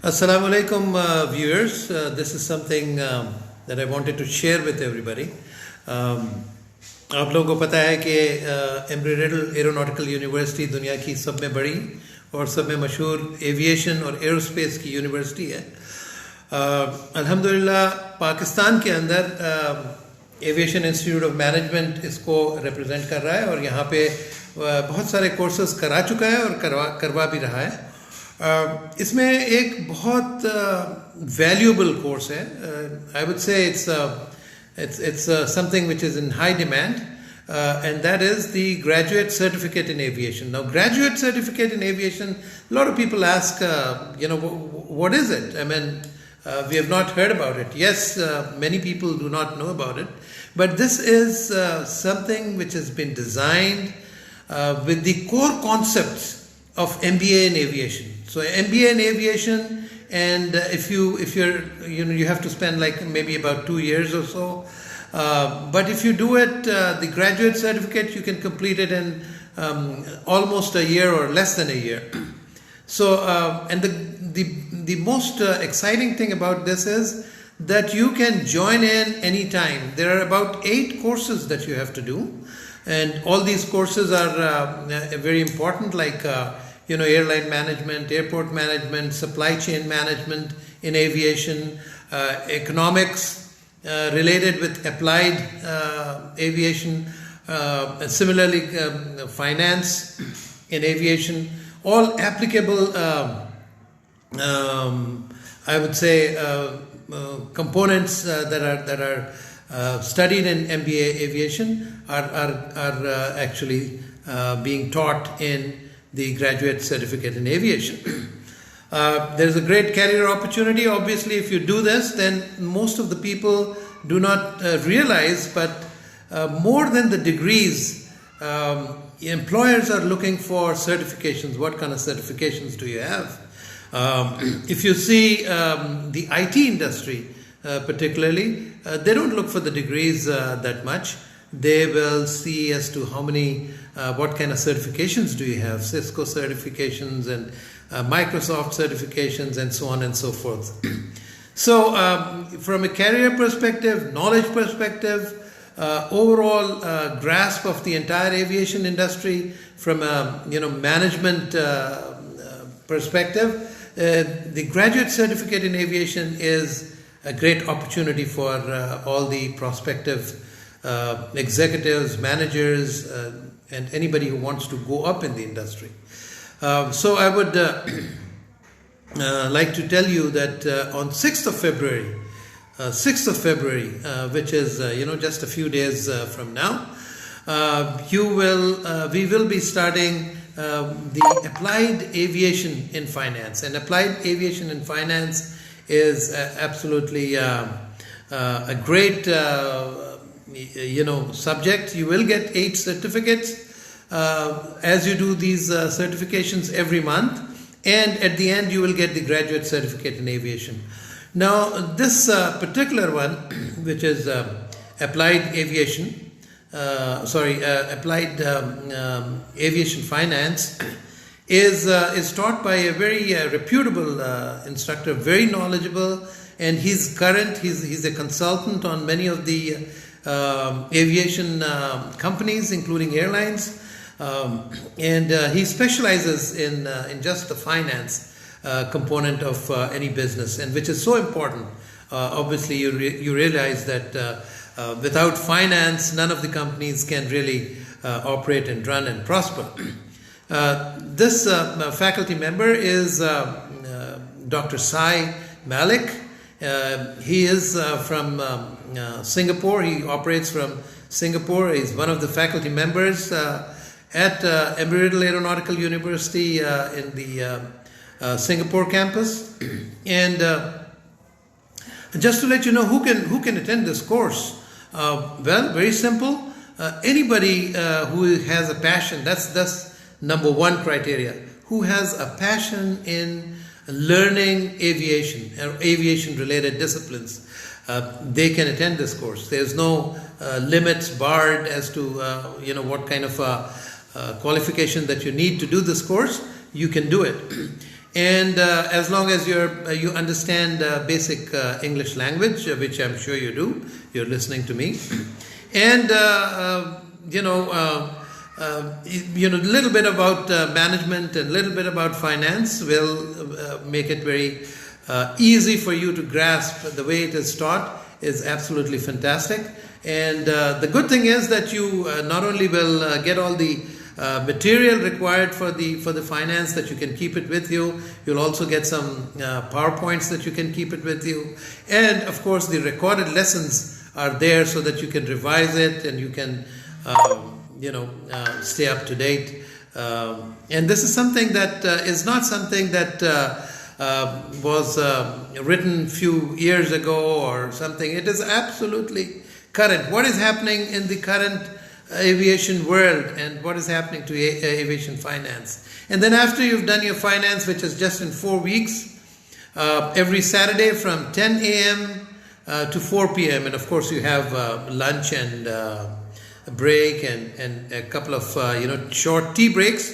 Assalamu alaikum viewers. This is something that I wanted to share with everybody. आप लोगों को पता है कि Embry-Riddle Aeronautical University दुनिया की सब में बड़ी और सब में मशहूर एविएशन और एरोस्पेस की यूनिवर्सिटी है. अल्हम्दुलिल्लाह पाकिस्तान के अंदर एविएशन इंस्टीट्यूट ऑफ मैनेजमेंट इसको रिप्रेजेंट कर रहा है और यहाँ पे बहुत सारे कोर्सेज करा चुका है और करवा भी रहा है. इसमें एक बहुत वैल्यूएबल कोर्स है. I would say it's something which is in high demand, and that is the graduate certificate in aviation. Now, graduate certificate in aviation, a lot of people ask, what is it? I mean, we have not heard about it. Yes, many people do not know about it, but this is something which has been designed with the core concepts of MBA in aviation. So MBA in aviation, and if you're you have to spend like maybe about 2 years or so. But if you do it, the graduate certificate, you can complete it in almost a year or less than a year. So and the most exciting thing about this is that you can join in anytime. There are about 8 courses that you have to do, and all these courses are very important, like airline management, airport management, supply chain management in aviation, economics related with applied aviation, similarly finance in aviation, all applicable, I would say, components that are studied in MBA aviation are actually being taught in the graduate certificate in aviation. There's a great career opportunity. Obviously, if you do this, then most of the people do not realize, but more than the degrees, employers are looking for certifications. What kind of certifications do you have? If you see the IT industry particularly, they don't look for the degrees that much. They will see as to how many, what kind of certifications do you have, Cisco certifications and Microsoft certifications and so on and so forth. So from a career perspective, knowledge perspective, overall grasp of the entire aviation industry, from a management perspective, the graduate certificate in aviation is a great opportunity for all the prospective executives, managers, and anybody who wants to go up in the industry. So I would like to tell you that on 6th of February, which is just a few days from now, we will be starting the applied aviation in finance. And applied aviation in finance is absolutely a great subject. You will get 8 certificates as you do these certifications every month, and at the end you will get the graduate certificate in aviation. Now this particular one, which is applied aviation, applied aviation finance, is taught by a very reputable instructor, very knowledgeable, and he's a consultant on many of the aviation companies, including airlines, and he specializes in just the finance component of any business, and which is so important. Obviously, you realize that without finance, none of the companies can really operate and run and prosper. This faculty member is Dr. Sai Malik. He is from Singapore. He operates from Singapore. He's one of the faculty members at Embry-Riddle Aeronautical University in the Singapore campus. And just to let you know who can attend this course, well, very simple. Anybody who has a passion, that's number 1 criteria, who has a passion in learning aviation or aviation related disciplines, they can attend this course. There's no limits barred as to what kind of qualification that you need to do this course. You can do it. and as long as you understand basic English language, which I'm sure you do, you're listening to me, and a little bit about management and a little bit about finance will make it very easy for you to grasp. The way it is taught is absolutely fantastic, and the good thing is that you not only will get all the material required for the finance, that you can keep it with you. You'll also get some PowerPoints that you can keep it with you, and of course the recorded lessons are there so that you can revise it and you can stay up to date. And this is something that is not something that was written few years ago or something. It is absolutely current. What is happening in the current aviation world and what is happening to aviation finance. And then after you've done your finance, which is just in 4 weeks, every Saturday from 10 a.m. To 4 p.m. and of course you have lunch and a break and a couple of short tea breaks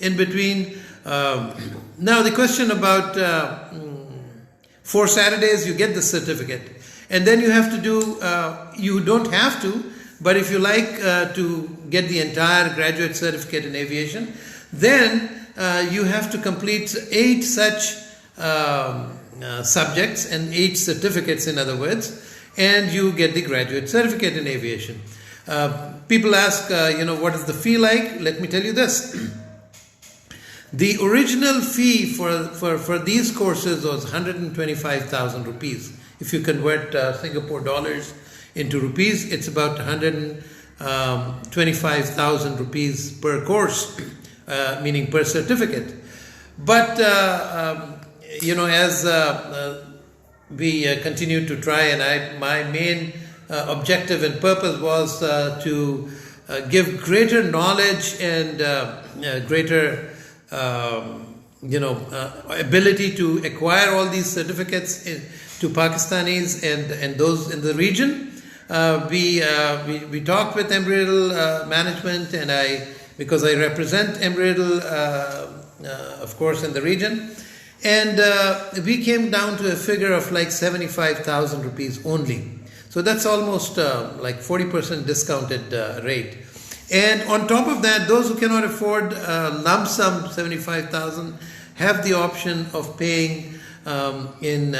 in between. Now the question about 4 Saturdays, you get the certificate, and then you have to do, you don't have to, but if you like to get the entire graduate certificate in aviation, then you have to complete 8 such subjects and 8 certificates, in other words, and you get the graduate certificate in aviation. People ask, what is the fee like? Let me tell you this. The original fee for these courses was 125,000 rupees. If you convert Singapore dollars into rupees, it's about 125,000 rupees per course, meaning per certificate. But as we continue to try, and my main objective and purpose was to give greater knowledge and greater ability to acquire all these certificates to Pakistanis and those in the region. We talked with Embry-Riddle management, and because I represent Embry-Riddle, of course, in the region, and we came down to a figure of like 75,000 rupees only. So that's almost like 40% discounted rate. And on top of that, those who cannot afford lump sum 75,000 have the option of paying in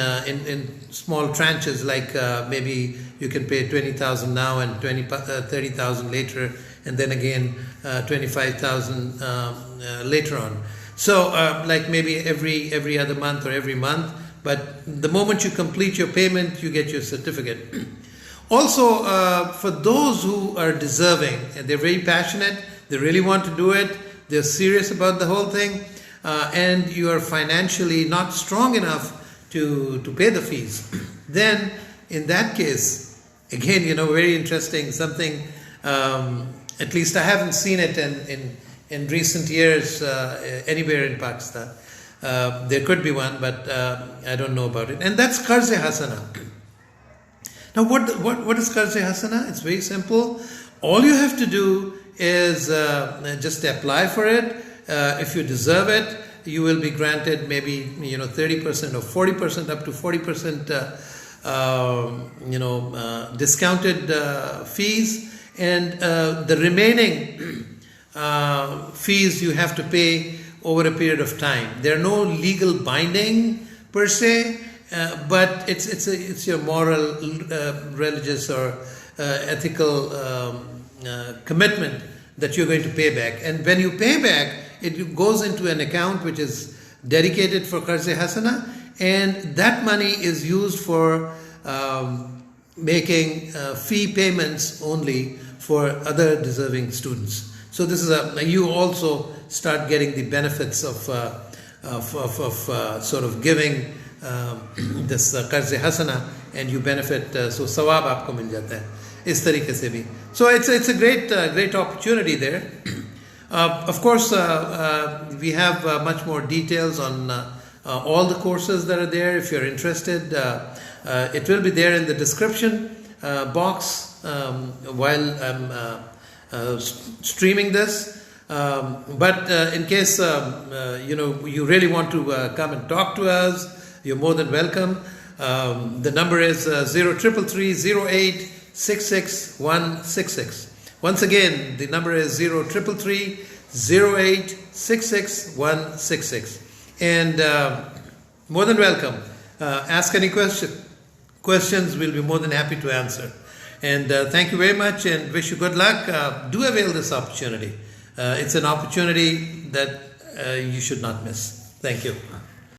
small tranches, like maybe you can pay 20,000 now and 30,000 later, and then again 25,000 later on. So like maybe every other month or every month, but the moment you complete your payment, you get your certificate. Also, for those who are deserving, and they're very passionate, they really want to do it, they're serious about the whole thing, and you are financially not strong enough to pay the fees, then in that case, again, very interesting, something, at least I haven't seen it in recent years anywhere in Pakistan. There could be one, but I don't know about it. And that's Qarz-e Hasana. Now, what is Qarz-e Hasana? It's very simple. All you have to do is just apply for it. If you deserve it, you will be granted maybe 30% or 40%, up to 40% discounted fees, and the remaining fees you have to pay over a period of time. There are no legal binding per se, but it's your moral, religious or ethical commitment that you're going to pay back. And when you pay back, it goes into an account which is dedicated for Qarz-e Hasana, and that money is used for making fee payments only for other deserving students. So this is you also start getting the benefits of sort of giving this Qarz-e Hasana, and you benefit, so sawab aapko mil jata hai is tarike se bhi. So it's a great opportunity there. Of course, we have much more details on all the courses that are there. If you're interested, it will be there in the description box while I'm streaming this. But in case you really want to come and talk to us, you're more than welcome. The number is 033-08-66166. Once again, the number is 033-08-66166. And more than welcome. Ask any questions. We'll be more than happy to answer. And thank you very much and wish you good luck. Do avail this opportunity. It's an opportunity that you should not miss. Thank you.